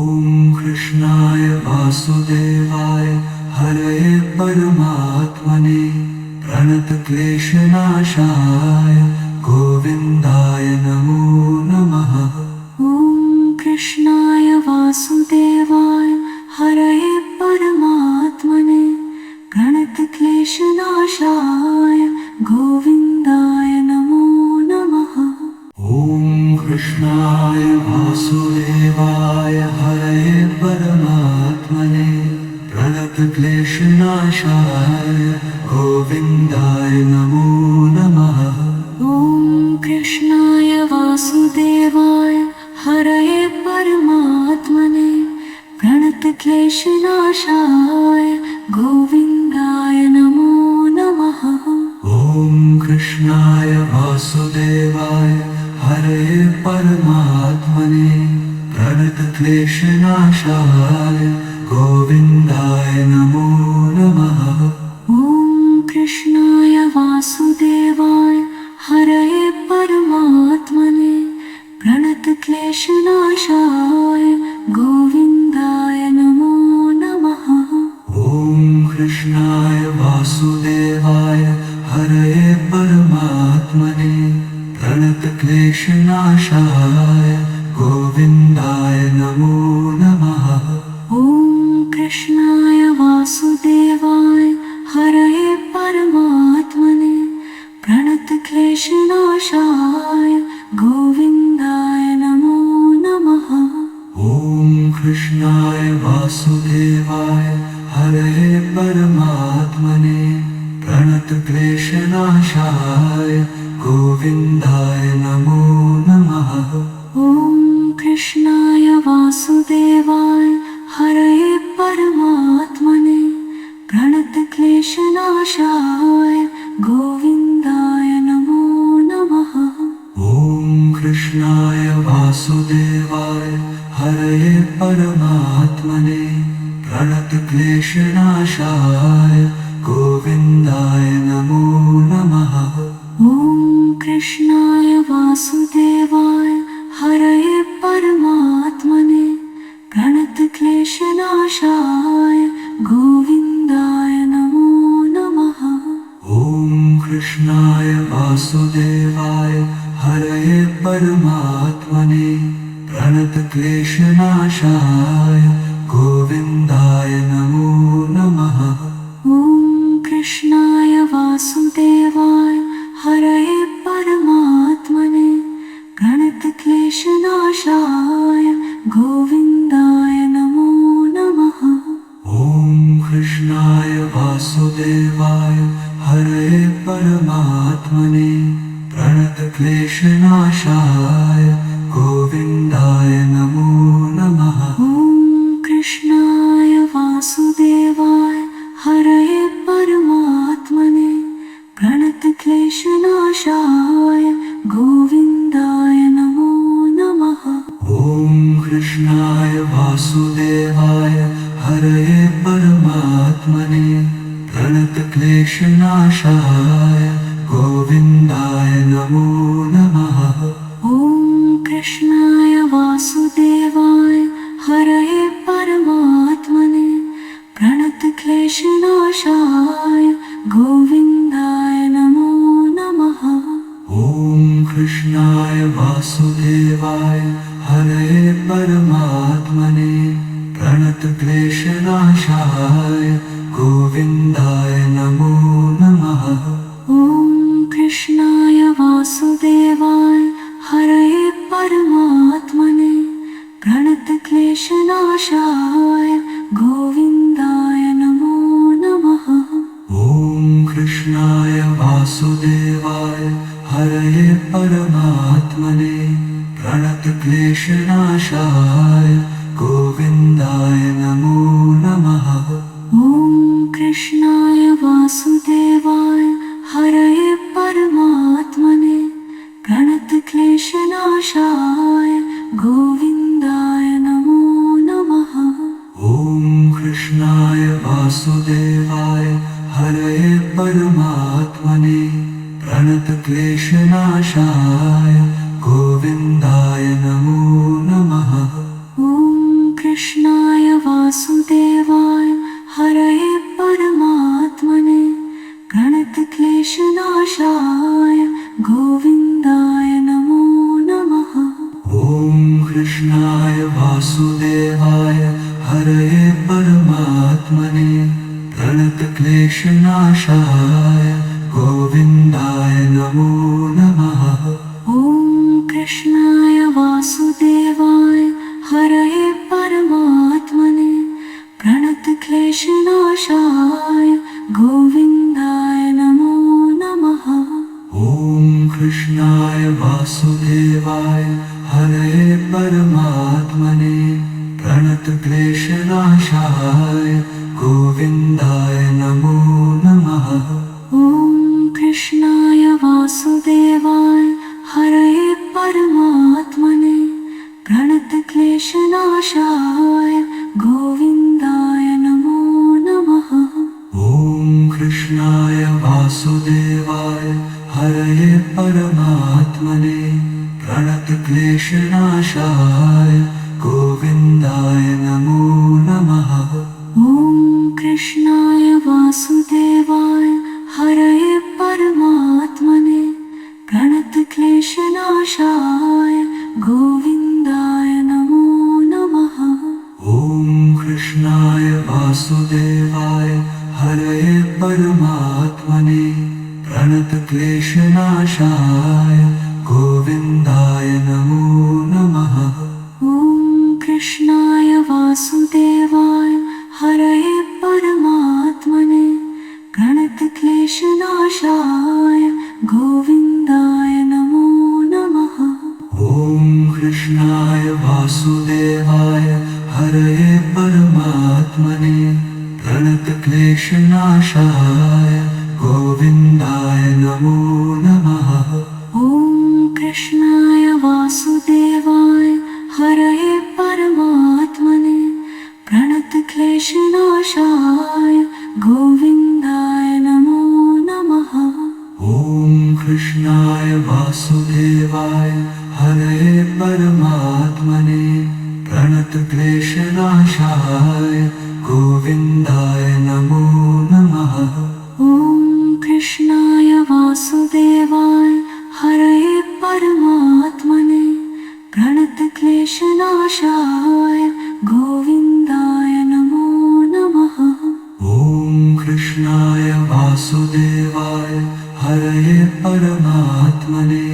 कृष्णाय वासुदेवाय हरये परमात्मने प्रणतक्लेशनाशाय गोविन्दाय नमो नमः। ॐ कृष्णाय वासुदेवाय हरये परमात्मने प्रणतक्लेशनाशाय गोविन्दाय नमो नमः। ॐ कृष्णाय वासुदेवाय हरये परमात्मने प्रणतक्लेशनाशाय गोविन्दाय नमो नमः। ॐ कृष्णाय वासुदेवाय हरये परमात्मने प्रणतक्लेशनाशाय गोविन्दाय नमो नमः। ॐ कृष्णाय वासुदेवाय हरये परमात्मने प्रणतक्लेशनाशाय प्रणतक्लेशनाशाय गोविन्दाय नमो नमः। ॐ कृष्णाय वासुदेवाय हरये परमात्मने प्रणतक्लेशनाशाय गोविन्दाय नमो नमः। ॐ कृष्णाय वासुदेवाय हरये परमात्मने प्रणतक्लेशनाशाय गोविन्दाय नमो नमः। ॐ कृष्णाय वासुदेवाय हरये परमात्मने प्रणतक्लेशनाशाय गोविन्दाय नमो नमः। ॐ कृष्णाय वासुदेवाय हरये परमात्मने प्रणतक्लेशनाशाय गोविन्दाय नमो नमः। ॐ कृष्णाय वासुदेवाय हरये परमात्मने प्रणतक्लेशनाशाय गोविन्दाय नमो नमः। ॐ कृष्णाय वासुदेवाय हरये परमात्मने प्रणतक्लेशनाशाय गोविन्दाय नमो नमः। ॐ कृष्णाय वासुदेवाय हरये परमात्मने प्रणतक्लेशनाशाय गोविन्दाय नमो नमः। ॐ कृष्णाय वासुदेवाय हरये परमात्मने प्रणतक्लेशनाशाय गोविन्दाय नमो नमः। ॐ कृष्णाय वासुदेवाय हरये परमात्मने प्रणतक्लेशनाशाय गोविन्दाय नमो नमः। ॐ कृष्णाय वासुदेवाय हरये परमात्मने प्रणतक्लेशनाशाय गोविन्दाय नमो नमः। ॐ कृष्णाय वासुदेवाय हरये परमात्मने प्रणतक्लेशनाशाय गोविन्दाय नमो नमः। ॐ कृष्णाय वासुदेवाय हरये परमात्मने प्रणतक्लेशनाशाय गोविन्दाय नमो नमः। ॐ कृष्णाय वासुदेवाय हरये परमात्मने प्रणतक्लेशनाशाय गोविन्दाय नमो नमः। ॐ कृष्णाय वासुदेवाय हरये परमात्मने प्रणतक्लेशनाशाय गोविन्दाय नमो नमः। ॐ कृष्णाय वासुदेवाय हरये परमात्मने प्रणतक्लेशनाशाय गोविन्दाय नमो नमः। ॐ कृष्णाय वासुदेवाय हरये परमात्मने प्रणतक्लेशनाशाय गोविन्दाय नमो नमः। ॐ कृष्णाय वासुदेवाय हरये परमात्मने प्रणतक्लेशनाशाय गोविन्दाय नमो नमः। ॐ कृष्णाय वासुदेवाय हरये परमात्मने प्रणतक्लेशनाशाय गोविन्दाय नमो नमः। ॐ कृष्णाय वासुदेवाय हरये परमात्मने प्रणतक्लेशनाशाय गोविन्दाय नमो नमः। ॐ कृष्णाय वासुदेवाय हरये परमात्मने प्रणतक्लेशनाशाय गोविन्दाय नमो नमः। ॐ कृष्णाय वासुदेवाय हरये परमात्मने प्रणतक्लेशनाशाय गोविन्दाय नमो नमः। ॐ कृष्णाय वासुदेवाय हरये परमात्मने प्रणतक्लेशनाशाय गोविन्दाय नमो नमः। ॐ कृष्णाय वासुदेवाय हरये परमात्मने प्रणतक्लेशनाशाय प्रणतक्लेशनाशाय गोविन्दाय नमो नमः। ॐ कृष्णाय वासुदेवाय हरये परमात्मने प्रणतक्लेशनाशाय गोविन्दाय नमो नमः। ॐ कृष्णाय वासुदेवाय हरये परमात्मने प्रणतक्लेशनाशाय गोविन्दाय नमो नमः। ॐ कृष्णाय वासुदेवाय हरये परमात्मने प्रणतक्लेशनाशाय गोविन्दाय नमो नमः। ॐ कृष्णाय वासुदेवाय हरये परमात्मने प्रणतक्लेशनाशाय गोविन्दाय नमो नमः। ॐ कृष्णाय वासुदेवाय हरये परमात्मने प्रणतक्लेशनाशाय गोविन्दाय नमो नमः। ॐ कृष्णाय वासुदेवाय हरये परमात्मने प्रणतक्लेशनाशाय गोविन्दाय नमो नमः। ॐ कृष्णाय वासुदेवाय हरये परमात्मने प्रणतक्लेशनाशाय गोविन्दाय नमो नमः। ॐ कृष्णाय वासुदेवाय हरये परमात्मने प्रणतक्लेशनाशाय गोविन्दाय नमो नमः। ॐ कृष्णाय वासुदेवाय हरये परमात्मने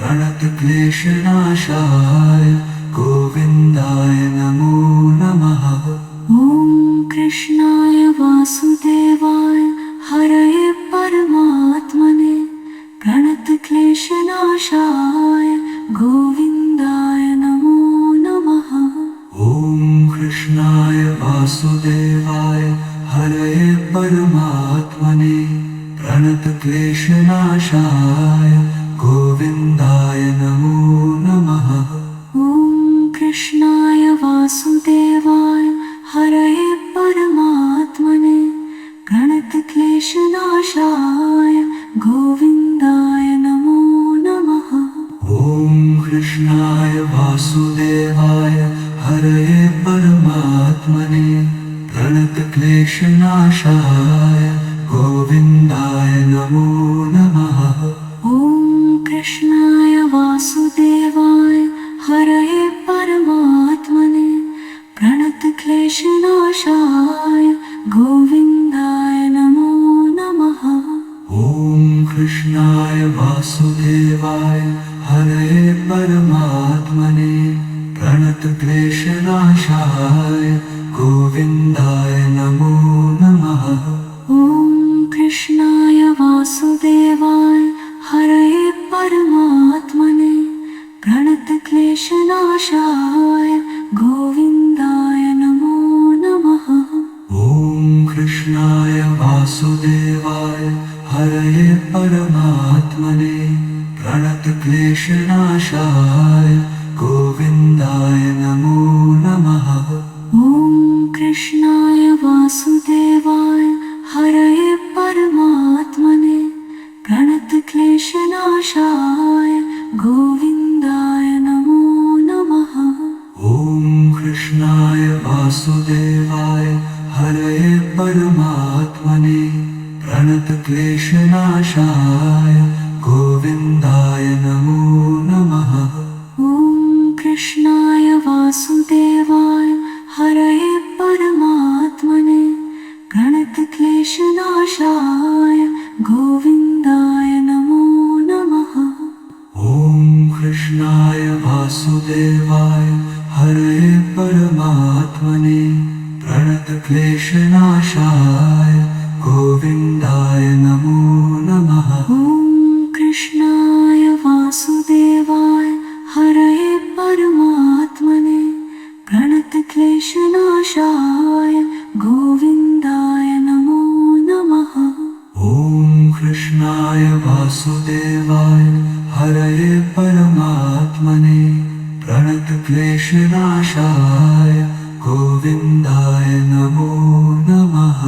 प्रणतक्लेशनाशाय गोविन्दाय नमो नमः। ॐ कृष्णाय वासुदेवाय हरये परमात्मने प्रणतक्लेशनाशाय गोविन्दाय नमो नमः। ॐ कृष्णाय वासुदेवाय हरये परमात्मने प्रणतक्लेशनाशाय गोविन्दाय नमो नमः। ॐ कृष्णाय वासुदेवाय हरये परमात्मने प्रणतक्लेशनाशाय गोविन्दाय नमो नमः। ॐ कृष्णाय वासुदेवाय हरये परमात्मने प्रणतक्लेशनाशाय गोविन्दाय नमो नमः। ॐ कृष्णाय वासुदेवाय हरये परमात्मने प्रणतक्लेशनाशाय गोविन्दाय नमो नमः। ॐ कृष्णाय वासुदेवाय हरये परमात्मने प्रणतक्लेशनाशाय गोविन्दाय नमो नमः। ॐ कृष्णाय वासुदेवाय हरये परमात्मने प्रणतक्लेशनाशाय गोविन्दाय नमो नमः। ॐ कृष्णाय वासुदेवाय हरये परमात्मने प्रणतक्लेशनाशाय गोविन्दाय नमो नमः। ॐ कृष्णाय वासुदेवाय हरये परमात्मने प्रणतक्लेशनाशाय गोविन्दाय नमो नमः। ॐ कृष्णाय वासुदेवाय हरये परमात्मने प्रणतक्लेशनाशाय गोविन्दाय नमो नमः। ॐ कृष्णाय वासुदेवाय हरये परमात्मने प्रणतक्लेशनाशाय गोविन्दाय नमो नमः। ॐ कृष्णाय वासुदेवाय हरये परमात्मने प्रणतक्लेशनाशाय गोविन्दाय नमो नमः। ॐ कृष्णाय वासुदेवाय हरये परमात्मने प्रणतक्लेशनाशाय गोविन्दाय नमो नमः। ॐ कृष्णाय वासुदेवाय हरये परमात्मने प्रणतक्लेशनाशाय गोविन्दाय नमो नमः।